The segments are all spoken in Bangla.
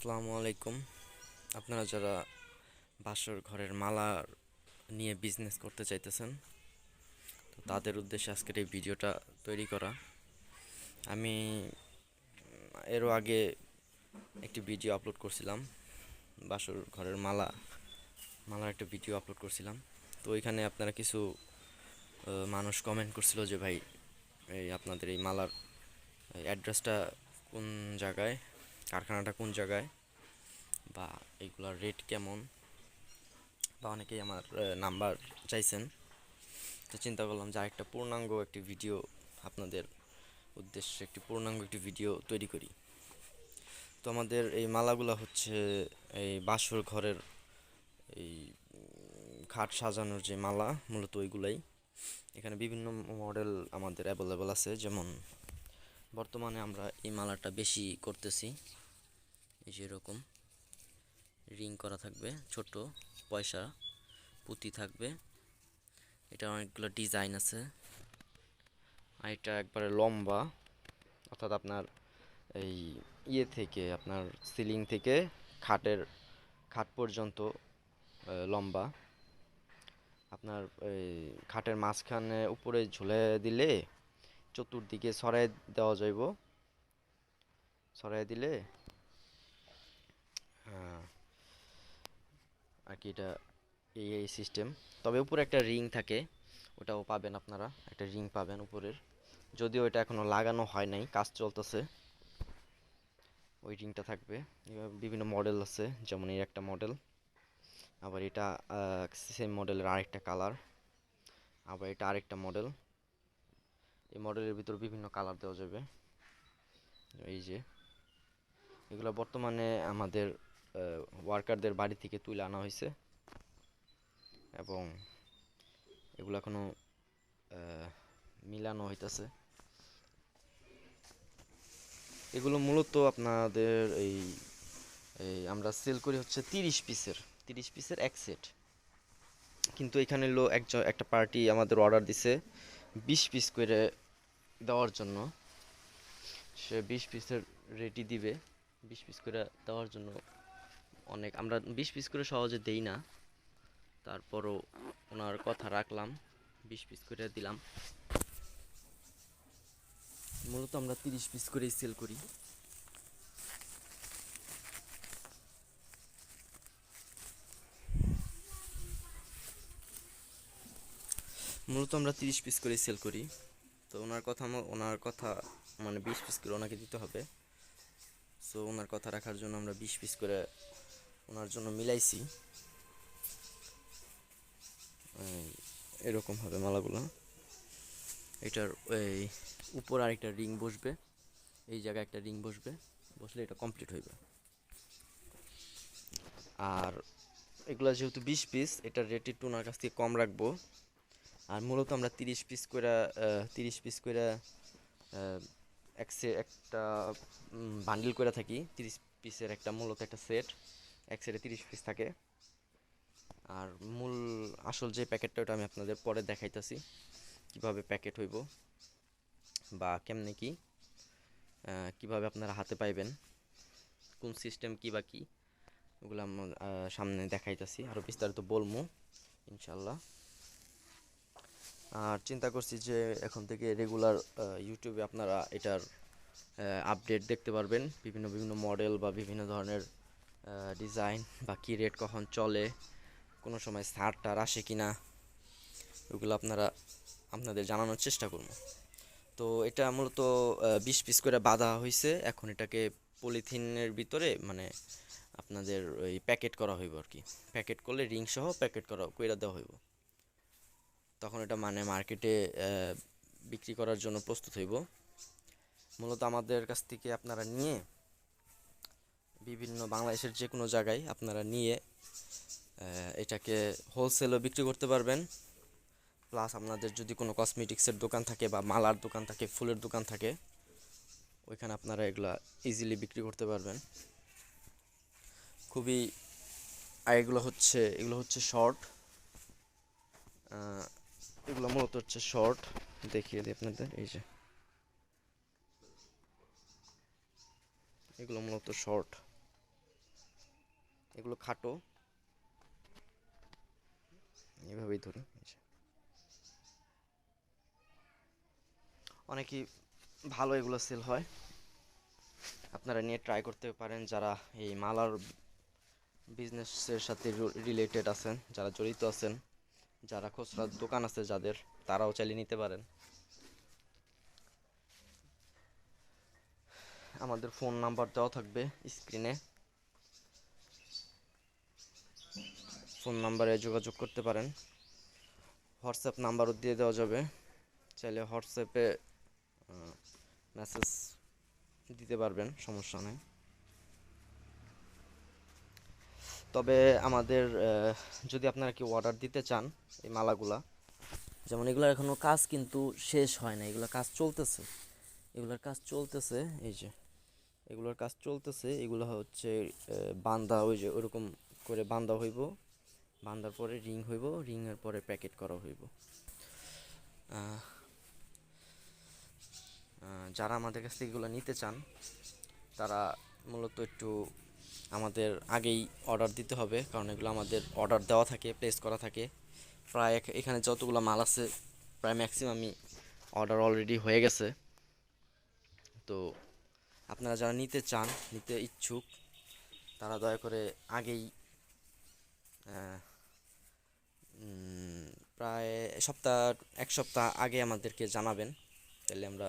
আসসালামু আলাইকুম। আপনারা যারা বাসর ঘরের মালা নিয়ে বিজনেস করতে চাইতেছেন, তো তাদের উদ্দেশ্যে আজকের এই ভিডিওটা তৈরি করা। আমি এরও আগে একটি ভিডিও আপলোড করছিলাম, বাসর ঘরের মালার একটা ভিডিও আপলোড করছিলাম। তো ওইখানে আপনারা কিছু মানুষ কমেন্ট করছিল যে ভাই, এই আপনাদের এই মালার অ্যাড্রেসটা কোন জায়গায়, কারখানাটা কোন জায়গায়, বা এইগুলার রেট কেমন, বা অনেকেই আমার নাম্বার চাইছেন। তো চিন্তা করলাম যে আরেকটা পূর্ণাঙ্গ একটি ভিডিও আপনাদের উদ্দেশ্যে একটি পূর্ণাঙ্গ একটি ভিডিও তৈরি করি। তো আমাদের এই মালাগুলো হচ্ছে এই বাসর ঘরের এই খাট সাজানোর যে মালা, মূলত ওইগুলাই। এখানে বিভিন্ন মডেল আমাদের অ্যাভেলেবল আছে, যেমন বর্তমানে আমরা এই মালাটা বেশি করতেছি। এই যে এরকম রিং করা থাকবে, ছোট পয়সা পুঁতি থাকবে। এটা অনেকগুলো ডিজাইন আছে। আর এটা একবারে লম্বা, অর্থাৎ আপনার এই থেকে আপনার সিলিং থেকে খাট পর্যন্ত লম্বা। আপনার এই খাটের মাঝখানে উপরে ঝুলে দিলে চতুর্দিকে ছড়াই দেওয়া যাইব। ছড়াই দিলে আহ, আর কি এটা এই সিস্টেম। তবে উপরে একটা রিং থাকে, ওটাও পাবেন আপনারা, একটা রিং পাবেন উপরের। যদিও এটা এখনো লাগানো হয় নাই, কাজ চলতেছে। ওই রিংটা থাকবে। বিভিন্ন মডেল আছে, যেমন এই একটা মডেল, আবার এটা সেম মডেলের আরেকটা কালার, আবার এটা আরেকটা মডেল। এই মডেলের ভিতর বিভিন্ন কালার দেওয়া যাবে। এই যে এগুলো বর্তমানে আমাদের ওয়ার্কারদের বাড়ি থেকে তুলে আনা হয়েছে, এবং এগুলো এখনো মিলানো হইতেছে। এগুলো মূলত আপনাদের এই এই আমরা সেল করি হচ্ছে 30 পিসের এক সেট। কিন্তু এখানে একটা পার্টি আমাদের অর্ডার দিছে 20 পিস করে দেওয়ার জন্য। সে 20 পিসের রেডি দিবে। 20 পিস করে দেওয়ার জন্য অনেক, আমরা 20 পিস করে সহজে দেই না, তারপরও ওনার কথা রাখলাম, 20 পিস করে দিলাম। মূলত আমরা 30 পিস করেই সেল করি। মূলত আমরা 30 পিস করেই সেল করি। তো ওনার কথা মানে 20 পিস করে ওনাকে দিতে হবে। সো ওনার কথা রাখার জন্য আমরা 20 পিস করে ওনার জন্য মিলাইছি। এরকম হবে মালাগুলো। এটার এই উপর আরেকটা রিং বসবে, এই জায়গায় একটা রিং বসবে, বসলে এটা কমপ্লিট হইবে। আর এগুলো যেহেতু 20 পিস, এটার রেট একটু ওনার কাছ থেকে কম রাখবো। আর মূলত আমরা 30 পিস করে একটা বান্ডিল করে থাকি। 30 পিসের একটা মূলত একটা সেট, এক সেটে 30 পিস থাকে। আর মূল আসল যে প্যাকেটটা, ওটা আমি আপনাদের পরে দেখাইতেছি কিভাবে প্যাকেট হইব, বা কেমনে কি কিভাবে আপনারা হাতে পাইবেন, কোন সিস্টেম কি বা কি, ওগুলো আমরা সামনে দেখাইতেছি, আরও বিস্তারিত বলবো ইনশাল্লাহ। আর চিন্তা করছি যে এখন থেকে রেগুলার ইউটিউবে আপনারা এটার আপডেট দেখতে পারবেন, বিভিন্ন বিভিন্ন মডেল বা বিভিন্ন ধরনের ডিজাইন, বা কী রেট কখন চলে, কোনো সময় ছাড় টার আসে কিনা, ওগুলো আপনাদের জানানোর চেষ্টা করব। তো এটা মূলত 20 পিস করে বাঁধা হয়েছে। এখন এটাকে পলিথিনের ভিতরে মানে আপনাদের ওই প্যাকেট করা হইব আর কি। প্যাকেট করলে রিং সহ প্যাকেট কইরা দেওয়া হইব। তখন এটা মানে মার্কেটে বিক্রি করার জন্য প্রস্তুত হইব। মূলত আমাদের কাছ থেকে আপনারা নিয়ে বিভিন্ন বাংলাদেশের যে কোনো জায়গায় আপনারা নিয়ে এটাকে হোলসেলও বিক্রি করতে পারবেন। প্লাস আপনাদের যদি কোনো কসমেটিক্সের দোকান থাকে, বা মালার দোকান থাকে, ফুলের দোকান থাকে, ওইখানে আপনারা এগুলা ইজিলি বিক্রি করতে পারবেন খুবই। আর এগুলো হচ্ছে শর্ট। এগুলো মূলত হচ্ছে শর্ট, দেখিয়ে দিই আপনাদের। এই যে এগুলো মূলত শর্ট। এগুলো খাটো, এভাবেই ধরি। অনেকই ভালো এগুলো সেল হয়, আপনারা নিয়ে ট্রাই করতে পারেন। যারা এই মালার বিজনেসের সাথে রিলেটেড আছেন, যারা জড়িত আছেন, যারা খুচরা দোকান আছে যাদের, তারাও চালিয়ে নিতে পারেন। আমাদের ফোন নাম্বার দেওয়া থাকবে স্ক্রিনে, ফোন নাম্বারে যোগাযোগ করতে পারেন। হোয়াটসঅ্যাপ নাম্বারও দিয়ে দেওয়া যাবে, চাইলে হোয়াটসঅ্যাপে মেসেজ দিতে পারবেন, সমস্যা নেই। তবে আমাদের যদি আপনারা কি অর্ডার দিতে চান এই মালাগুলা, যেমন এগুলোর এখনও কাজ কিন্তু শেষ হয় না, এগুলোর কাজ চলতেছে, এগুলোর কাজ চলতেছে, এই যে এগুলোর কাজ চলতেছে। এগুলো হচ্ছে বান্দা, ওই যে ওরকম করে বান্দা হইব, বান্দার পরে রিং হইব, রিংয়ের পরে প্যাকেট করা হইব। যারা আমাদের কাছ থেকে এগুলো নিতে চান তারা মূলত একটু আমাদের আগেই অর্ডার দিতে হবে, কারণ এগুলো আমাদের অর্ডার দেওয়া থাকে, প্লেস করা থাকে। প্রায় এখানে যতগুলো মাল আছে প্রায় ম্যাক্সিমামই অর্ডার অলরেডি হয়ে গেছে। তো আপনারা যারা নিতে চান, নিতে ইচ্ছুক, তারা দয়া করে আগেই প্রায় এক সপ্তাহ আগে আমাদেরকে জানাবেন, তাহলে আমরা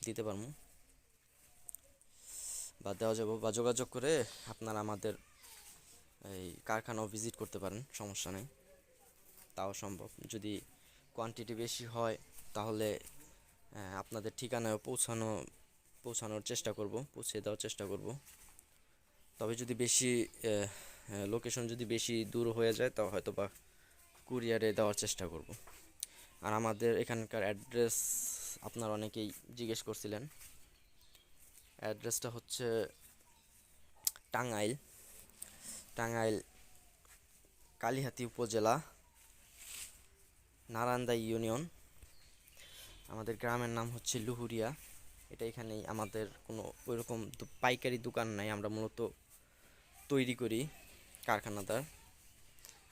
দিতে পারবো বা দেওয়া যাবো, বা যোগাযোগ করে আপনারা আমাদের এই কারখানাও ভিজিট করতে পারেন, সমস্যা নেই, তাও সম্ভব। যদি কোয়ান্টিটি বেশি হয় তাহলে আপনাদের ঠিকানায় পৌঁছানোর চেষ্টা করব, পৌঁছে দেওয়ার চেষ্টা করব। তবে যদি বেশি লোকেশন যদি বেশি দূর হয়ে যায় তা হয়তো বা কুরিয়ারে দেওয়ার চেষ্টা করব। আর আমাদের এখানকার অ্যাড্রেস আপনারা অনেকেই জিজ্ঞেস করছিলেন। অ্যাড্রেসটা হচ্ছে টাঙ্গাইল, টাঙ্গাইল কালিহাতী উপজেলা, নারান্দা ইউনিয়ন। আমাদের গ্রামের নাম হচ্ছে লুহুরিয়া। এটা এখানেই, আমাদের কোনো ওইরকম পাইকারি দোকান নাই, আমরা মূলত তৈরি করি, কারখানাদার।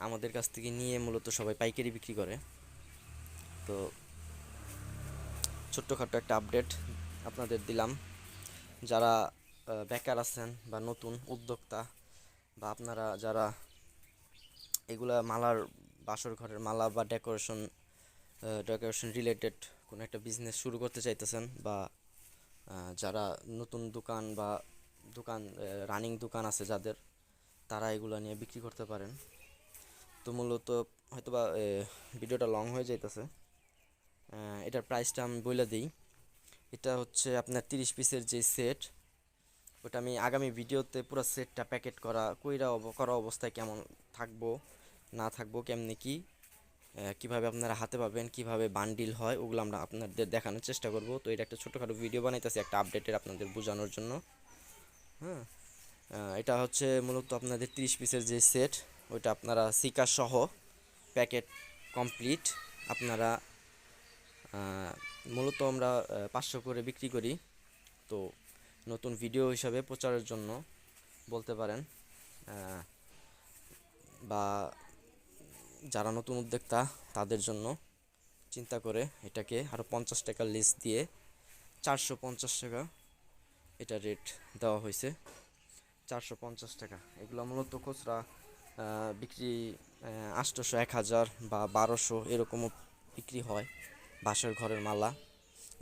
আমাদের কাছ থেকে নিয়ে মূলত সবাই পাইকারি বিক্রি করে। তো ছোট্টখাটো একটা আপডেট আপনাদের দিলাম। যারা বেকার আছেন বা নতুন উদ্যোক্তা, বা আপনারা যারা এগুলা মালার, বাসর ঘরের মালা বা ডেকোরেশন রিলেটেড কোনো একটা বিজনেস শুরু করতে চাইতেছেন, বা যারা নতুন দোকান বা রানিং দোকান আছে যাদের, তারা এগুলো নিয়ে বিক্রি করতে পারেন। তো মূলত হয়তোবা ভিডিওটা লং হয়ে যাইতেছে, এটার প্রাইসটা আমি বলে দিই। এটা হচ্ছে আপনার 30 পিসের যে সেট, ওটা আমি আগামী ভিডিওতে পুরো সেটটা প্যাকেট করা অবস্থায় কেমন থাকবো না থাকবো, কেমনে কি কীভাবে আপনারা হাতে পাবেন, কিভাবে বান্ডিল হয়, ওগুলো আমরা আপনাদের দেখানোর চেষ্টা করব। তো এটা একটা ছোটোখাটো ভিডিও বানাইতেছি একটা আপডেটের আপনাদের বোঝানোর জন্য। হ্যাঁ, এটা হচ্ছে মূলত আপনাদের 30 পিসের যে সেট, ওইটা আপনারা সিকার সহ প্যাকেট কমপ্লিট। আপনারা মূলত আমরা 500 করে বিক্রি করি। তো নতুন ভিডিও হিসাবে প্রচারের জন্য বলতে পারেন, বা যারা নতুন উদ্যোক্তা তাদের জন্য চিন্তা করে এটাকে আরও 50 টাকা লিস্ট দিয়ে 450 টাকা এটা রেট দেওয়া হয়েছে। 450 টাকা। এগুলো মূলত খুচরা বিক্রি 800, 1000 বা 1200 এরকমও বিক্রি হয় বাসর ঘরের মালা।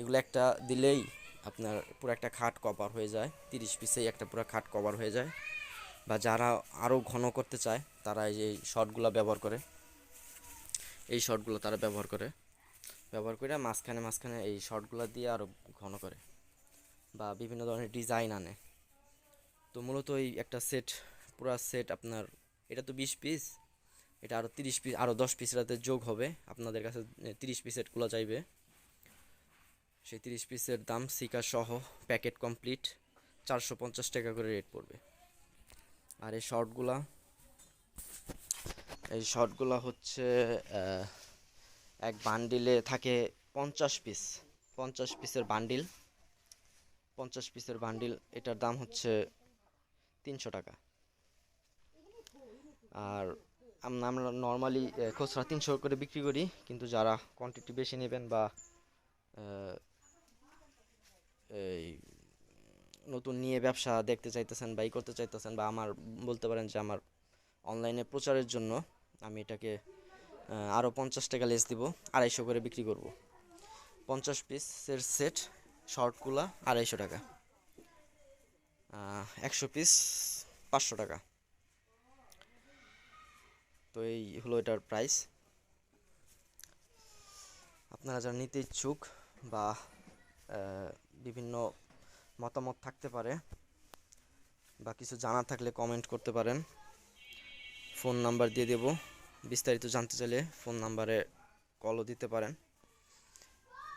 এগুলো একটা দিলেই আপনার পুরো একটা খাট কভার হয়ে যায়, 30 পিসেই একটা পুরো খাট কভার হয়ে যায়। বা যারা আরও ঘন করতে চায় তারা এই শর্টগুলো ব্যবহার করে, এই শর্টগুলো তারা ব্যবহার করে মাঝখানে এই শর্টগুলো দিয়ে আরও ঘন করে, বা বিভিন্ন ধরনের ডিজাইন আনে। তো মূলত এই একটা সেট, পুরো সেট আপনার, এটা তো 20 পিস, এটা আরও 30 পিস, আরও 10 পিস রাতে যোগ হবে, আপনাদের কাছে 30 পিসেরগুলো চাইবে। সেই 30 পিসের দাম সিকা সহ প্যাকেট কমপ্লিট 450 টাকা করে রেট পড়বে। আর এই শর্টগুলো হচ্ছে এক বান্ডিলে থাকে 50 পিস, 50 পিসের বান্ডিল, 50 পিসের বান্ডিল, এটার দাম হচ্ছে 300 টাকা। আর আমরা নর্মালি খুচরা 300 করে বিক্রি করি, কিন্তু যারা কোয়ান্টিটি বেশি নেবেন বা আহ, এই নতুন নিয়ে ব্যবসা দেখতে চাইতেছেন বা করতে চাইতেছেন, বা আমার বলতে পারেন যে আমার অনলাইনে প্রচারের জন্য আমি এটাকে আরও 50 টাকা লেস দিব, 250 করে বিক্রি করব। 50 পিসের সেট শর্টগুলা 250 টাকা, 100 পিস 500 টাকা। তো এই হলো এটার প্রাইস। আপনারা যারা নিতে ইচ্ছুক বা বিভিন্ন মতামত থাকতে পারে বা কিছু জানার থাকলে কমেন্ট করতে পারেন, ফোন নাম্বার দিয়ে দেব। বিস্তারিত জানতে চাইলে ফোন নাম্বারে কলও দিতে পারেন,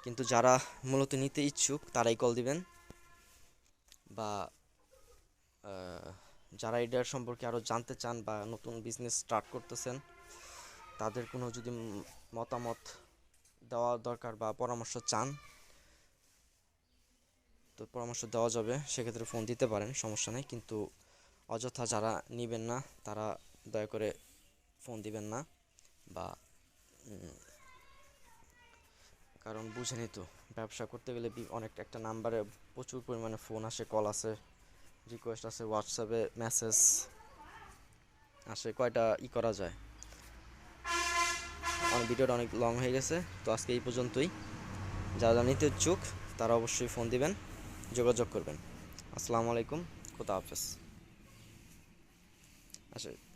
কিন্তু যারা মূলত নিতে ইচ্ছুক তারাই কল দিবেন। বা যারা এটার সম্পর্কে আরও জানতে চান বা নতুন বিজনেস স্টার্ট করতেছেন, তাদের কোনো যদি মতামত দেওয়া দরকার বা পরামর্শ চান, তো পরামর্শ দেওয়া যাবে, সেক্ষেত্রে ফোন দিতে পারেন, সমস্যা নেই। কিন্তু অযথা যারা নেবেন না তারা দয়া করে ফোন দিবেন না। বা কারণ বুঝেনি তো, ব্যবসা করতে গেলে অনেক একটা নাম্বারে প্রচুর পরিমাণে ফোন আসে, কল আসে, রিকোয়েস্ট আসে, হোয়াটসঅ্যাপে মেসেজ আসে, কয়টা করা যায়। ভিডিওটা অনেক লং হয়ে গেছে, তো আজকে এই পর্যন্তই। যারা নিতে ইচ্ছুক তারা অবশ্যই ফোন দিবেন, যোগাযোগ করবেন। আসসালামু আলাইকুম, খোদা হাফেজ। আচ্ছা।